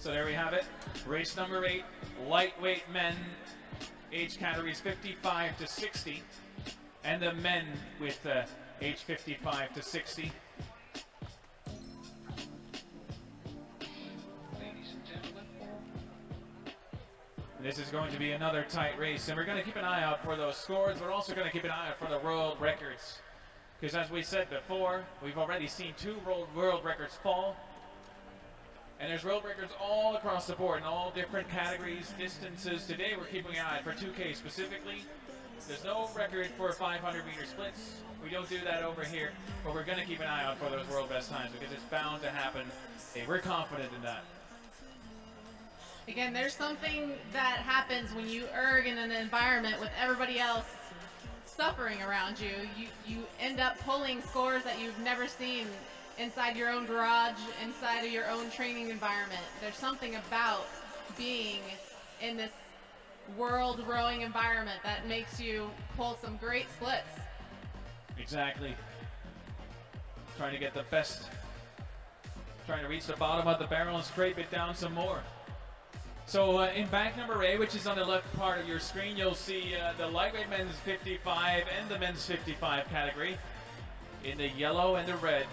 So there we have it. Race number 8, lightweight men, age categories 55 to 60, and the men with age 55 to 60. This is going to be another tight race, and we're going to keep an eye out for those scores. We're also going to keep an eye out for the world records, because as we said before, we've already seen 2 world records fall, and there's world records all across the board in all different categories, distances. Today we're keeping an eye out for 2K specifically. There's no record for 500-meter splits. We don't do that over here, but we're going to keep an eye out for those world best times because it's bound to happen. Hey, we're confident in that. Again, there's something that happens when you erg in an environment with everybody else suffering around you. You end up pulling scores that you've never seen inside your own garage, inside of your own training environment. There's something about being in this world rowing environment that makes you pull some great splits. Exactly. Trying to get the best, trying to reach the bottom of the barrel and scrape it down some more. So in bank number A, which is on the left part of your screen, you'll see the lightweight men's 55 and the men's 55 category in the yellow and the red.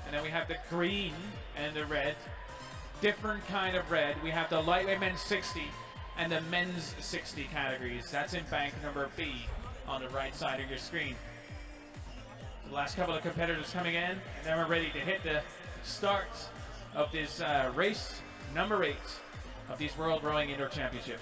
And then we have the green and the red. Different kind of red. We have the lightweight men's 60 and the men's 60 categories. That's in bank number B on the right side of your screen. The last couple of competitors coming in, and then we're ready to hit the start of this race number 8 of these World Rowing Indoor Championships.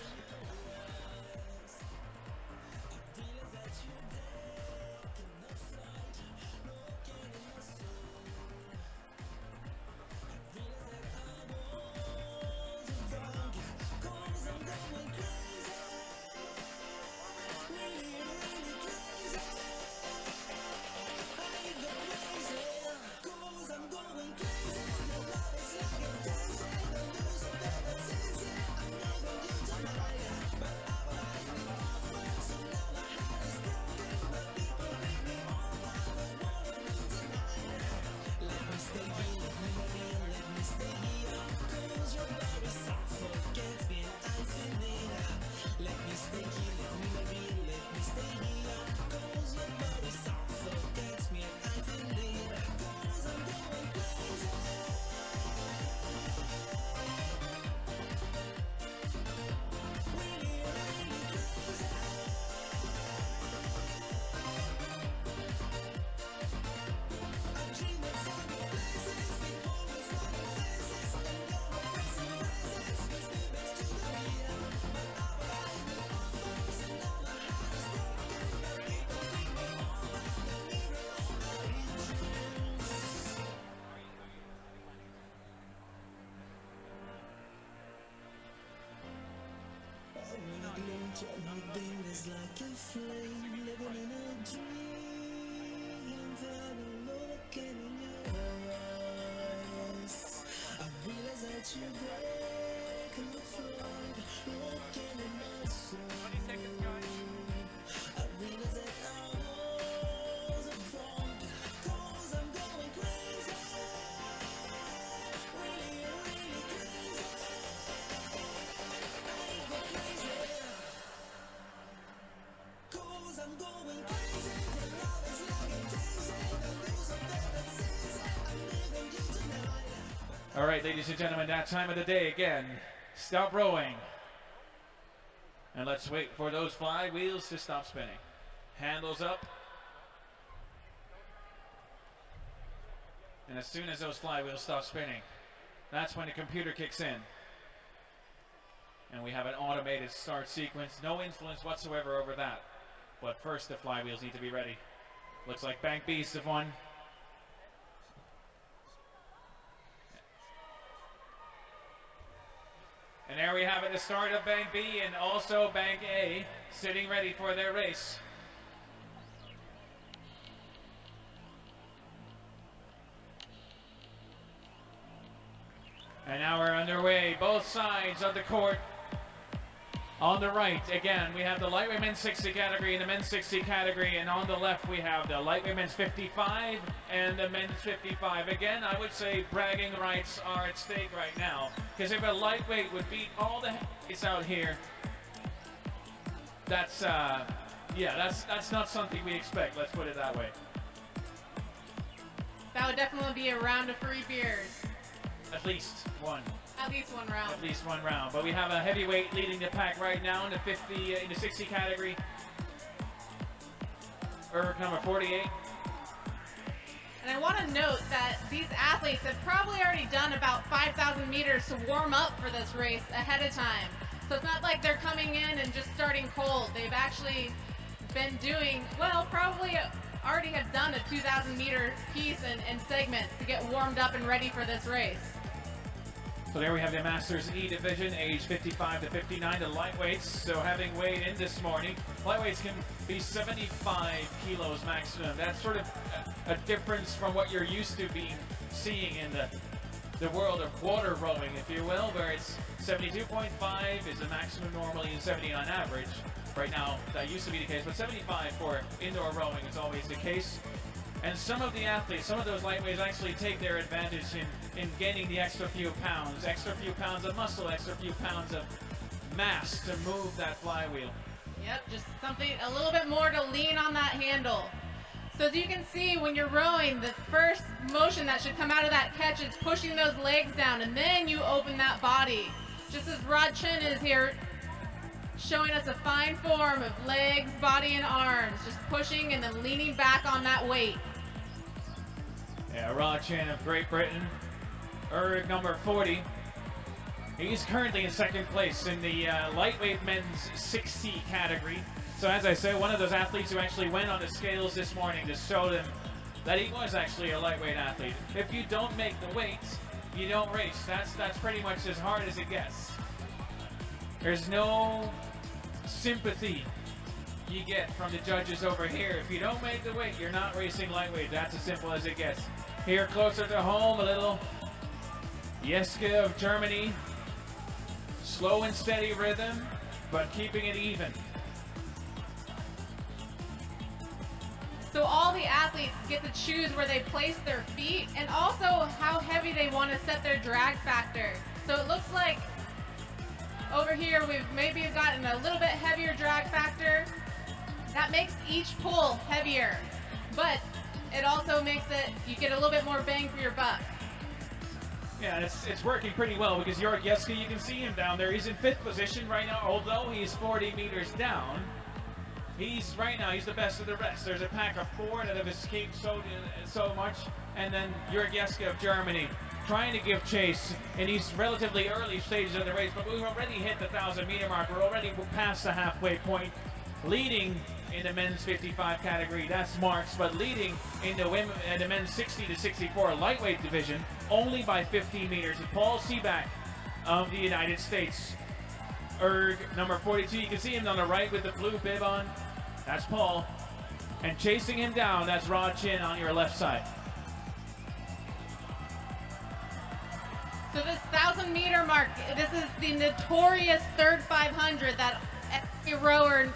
All right, ladies and gentlemen, that time of the day again. Stop rowing. And let's wait for those flywheels to stop spinning. Handles up. And as soon as those flywheels stop spinning, that's when the computer kicks in. And we have an automated start sequence. No influence whatsoever over that. But first, the flywheels need to be ready. Looks like Bank B's have won. And there we have it, the start of Bank B and also Bank A sitting ready for their race. And now we're underway, both sides of the court On the right, again, we have the lightweight men's 60 category and the men's 60 category, and on the left we have the lightweight men's 55 and the men's 55. Again, I would say bragging rights are at stake right now, because if a lightweight would beat all the heavyweights out here, that's not something we expect. Let's put it that way. That would definitely be a round of free beers. At least one. At least one round. At least one round. But we have a heavyweight leading the pack right now in the 60 category. Number 48. And I want to note that these athletes have probably already done about 5,000 meters to warm up for this race ahead of time. So it's not like they're coming in and just starting cold. They've actually been doing, well, probably already have done a 2,000 meter piece and segments to get warmed up and ready for this race. So there we have the Masters E division, age 55 to 59, the lightweights. So having weighed in this morning, lightweights can be 75 kilos maximum. That's sort of a difference from what you're used to seeing in the world of water rowing, if you will, where it's 72.5 is the maximum normally and 70 on average. Right now, that used to be the case, but 75 for indoor rowing is always the case. And some of the athletes, some of those lightweights actually take their advantage in gaining the extra few pounds of muscle, extra few pounds of mass to move that flywheel. Yep, just something a little bit more to lean on that handle. So as you can see, when you're rowing, the first motion that should come out of that catch is pushing those legs down, and then you open that body. Just as Rod Chin is here, showing us a fine form of legs, body, and arms, just pushing and then leaning back on that weight. Yeah, Rod Chin of Great Britain, number 40. He's currently in second place in the lightweight men's 60 category. So as I say, one of those athletes who actually went on the scales this morning to show them that he was actually a lightweight athlete. If you don't make the weight, you don't race. That's pretty much as hard as it gets. There's no sympathy you get from the judges over here. If you don't make the weight, you're not racing lightweight. That's as simple as it gets. Here closer to home, a little Jeske of Germany. Slow and steady rhythm, but keeping it even. So all the athletes get to choose where they place their feet and also how heavy they want to set their drag factor. So it looks like over here we've maybe gotten a little bit heavier drag factor. That makes each pull heavier, but it also makes it, you get a little bit more bang for your buck. Yeah, it's working pretty well because Jörg Jeske, you can see him down there. He's in 5th position right now, although he's 40 meters down. Right now, he's the best of the rest. There's a pack of 4 that have escaped so much. And then Jörg Jeske of Germany trying to give chase in these relatively early stages of the race, but we've already hit the 1,000 meter mark. We're already past the halfway point. Leading in the men's 55 category, that's Marks, but leading in the men's 60 to 64 lightweight division only by 15 meters. Paul Seaback of the United States. Number 42, you can see him on the right with the blue bib on. That's Paul. And chasing him down, that's Rod Chin on your left side. So this 1,000 meter mark, this is the notorious third 500 that every rower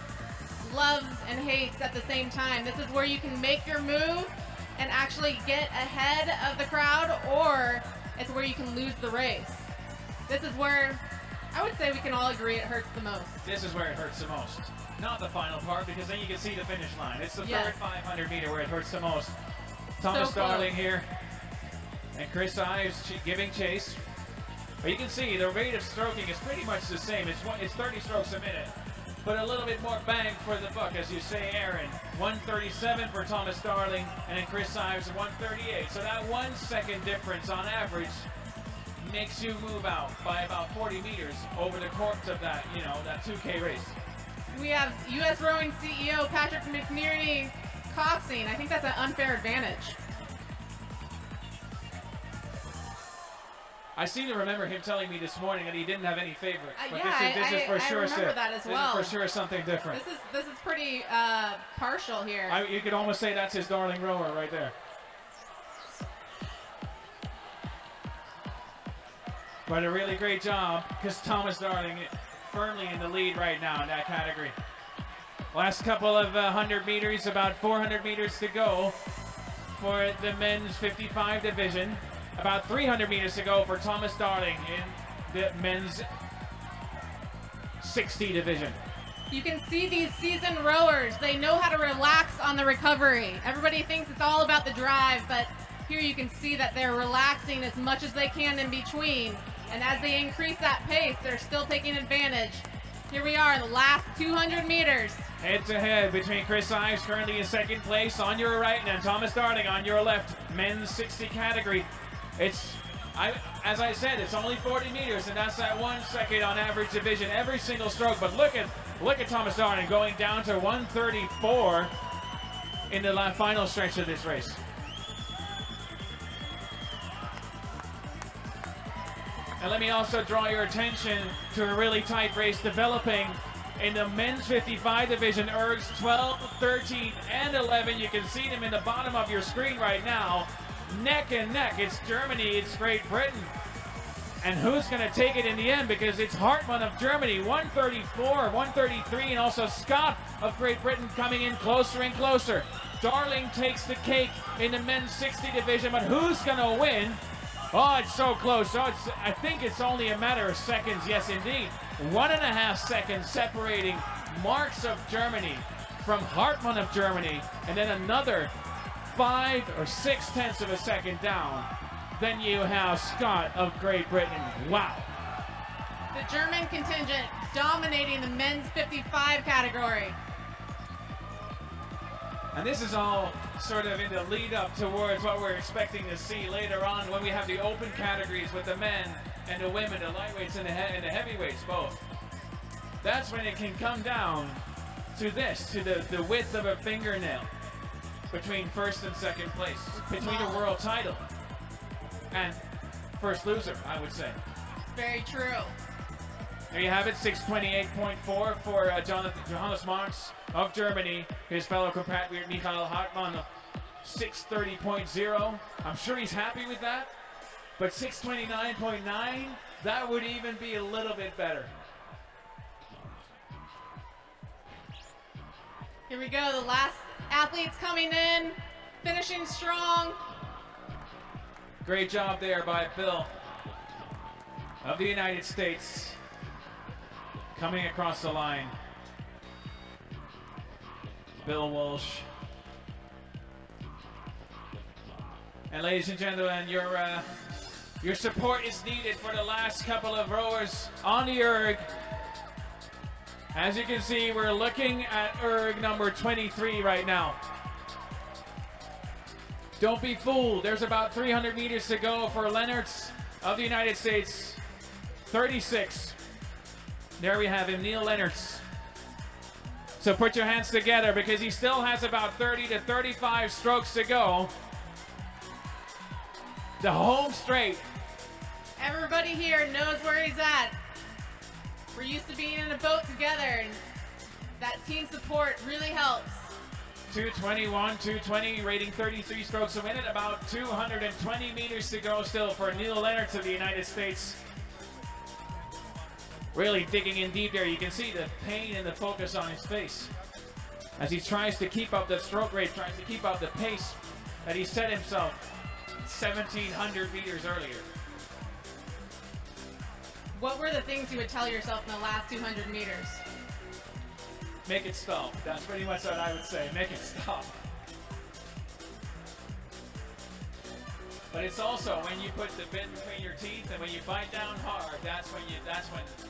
loves and hates at the same time. This is where you can make your move and actually get ahead of the crowd, or it's where you can lose the race. This is where I would say we can all agree it hurts the most. This is where it hurts the most. Not the final part, because then you can see the finish line. It's the third 500 meter where it hurts the most. Thomas Darling here and Chris Ives giving chase. But you can see the rate of stroking is pretty much the same. It's 30 strokes a minute. But a little bit more bang for the buck, as you say, Aaron. 137 for Thomas Darling, and then Chris Ives 138. So that 1 second difference on average makes you move out by about 40 meters over the course of that, that 2K race. We have U.S. Rowing CEO Patrick McNerney coxing. I think that's an unfair advantage. I seem to remember him telling me this morning that he didn't have any favorites. But yeah, this is for sure. I remember that as well. This is for sure something different. This is pretty partial here. You could almost say that's his darling rower right there. But a really great job, because Thomas Darling firmly in the lead right now in that category. Last couple of 100 meters, about 400 meters to go for the men's 55 division. About 300 meters to go for Thomas Darling in the men's 60 division. You can see these seasoned rowers. They know how to relax on the recovery. Everybody thinks it's all about the drive, but here you can see that they're relaxing as much as they can in between. And as they increase that pace, they're still taking advantage. Here we are in the last 200 meters. Head to head between Chris Ives, currently in second place on your right, and Thomas Darling on your left, men's 60 category. As I said, it's only 40 meters, and that's at 1 second on average division every single stroke. But look at Thomas Darling going down to 1:34 in the final stretch of this race. And let me also draw your attention to a really tight race developing in the men's 55 division. Ergs 12, 13, and 11. You can see them in the bottom of your screen right now. Neck and neck. It's Germany, it's Great Britain. And who's going to take it in the end? Because it's Hartmann of Germany, 134, 133, and also Scott of Great Britain coming in closer and closer. Darling takes the cake in the men's 60 division, but who's going to win? Oh, it's so close. So I think it's only a matter of seconds. Yes, indeed. 1.5 seconds separating Marks of Germany from Hartmann of Germany, and then another 5 or 6 tenths of a second down. Then you have Scott of Great Britain. Wow. The German contingent dominating the men's 55 category. And this is all sort of in the lead up towards what we're expecting to see later on when we have the open categories with the men and the women, the lightweights and the heavyweights both. That's when it can come down to this, to the width of a fingernail between first and second place, between a world title and first loser, I would say. Very true. There you have it, 628.4 for Johannes Marks of Germany. His fellow compatriot Michael Hartmann of 630.0. I'm sure he's happy with that. But 629.9, that would even be a little bit better. Here we go, the last athletes coming in, finishing strong. Great job there by Bill of the United States coming across the line. Bill Walsh. And ladies and gentlemen, your support is needed for the last couple of rowers on the erg. As you can see, we're looking at erg number 23 right now. Don't be fooled. There's about 300 meters to go for Lennartz of the United States. 36. There we have him, Neil Lennartz. So put your hands together because he still has about 30 to 35 strokes to go. The home straight. Everybody here knows where he's at. We're used to being in a boat together, and that team support really helps. 221, 220, rating 33 strokes a minute, about 220 meters to go still for Neil Lennartz of the United States. Really digging in deep there. You can see the pain and the focus on his face as he tries to keep up the stroke rate, tries to keep up the pace that he set himself 1,700 meters earlier. What were the things you would tell yourself in the last 200 meters? Make it stop. That's pretty much what I would say. Make it stop. But it's also when you put the bit between your teeth and when you bite down hard, that's when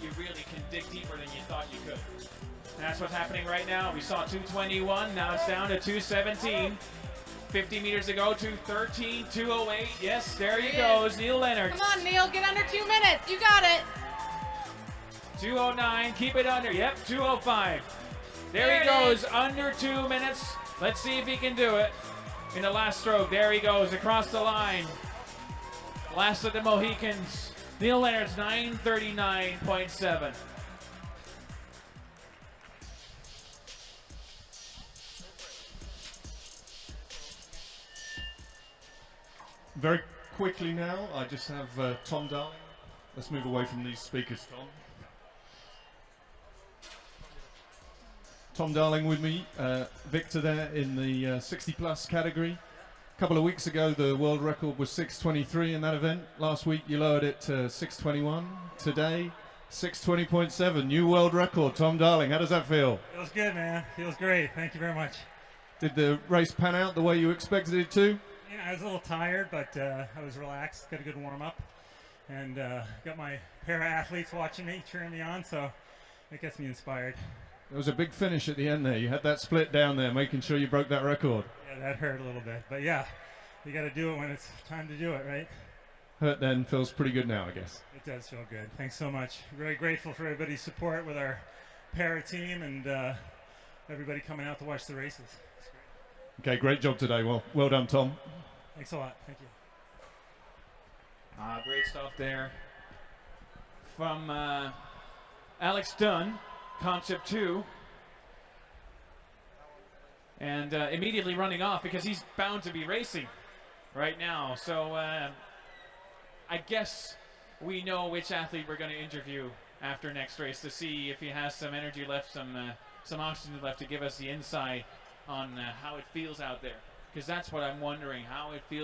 you really can dig deeper than you thought you could. And that's what's happening right now. We saw 221, now it's down to 217. 50 meters to go, 213, 208. Yes, there he goes, Neil Lennartz. Come on, Neil, get under 2 minutes. You got it. 209, keep it under. Yep, 205. There he goes, under 2 minutes. Let's see if he can do it in the last stroke. There he goes across the line. Last of the Mohicans. Neil Lennartz, 939.7. Very quickly now, I just have Tom Darling. Let's move away from these speakers, Tom. Tom Darling with me, Victor there in the 60 plus category. A couple of weeks ago the world record was 6:23 in that event. Last week you lowered it to 6:21. Today 6:20.7, new world record. Tom Darling, how does that feel? Feels good, man. Feels great. Thank you very much. Did the race pan out the way you expected it to? Yeah, I was a little tired, but I was relaxed. Got a good warm up, and got my para athletes watching me, cheering me on, so it gets me inspired. There was a big finish at the end there. You had that split down there, making sure you broke that record. Yeah, that hurt a little bit, but yeah, you got to do it when it's time to do it, right? Hurt then, feels pretty good now, I guess. It does feel good. Thanks so much. Very grateful for everybody's support with our para team and everybody coming out to watch the races. It's great. Okay, great job today. Well done, Tom. Thanks a lot. Thank you. Great stuff there from Alex Dunn, Concept 2. And immediately running off because he's bound to be racing right now. So I guess we know which athlete we're going to interview after next race to see if he has some energy left, some oxygen left to give us the insight on how it feels out there. Because that's what I'm wondering, how it feels.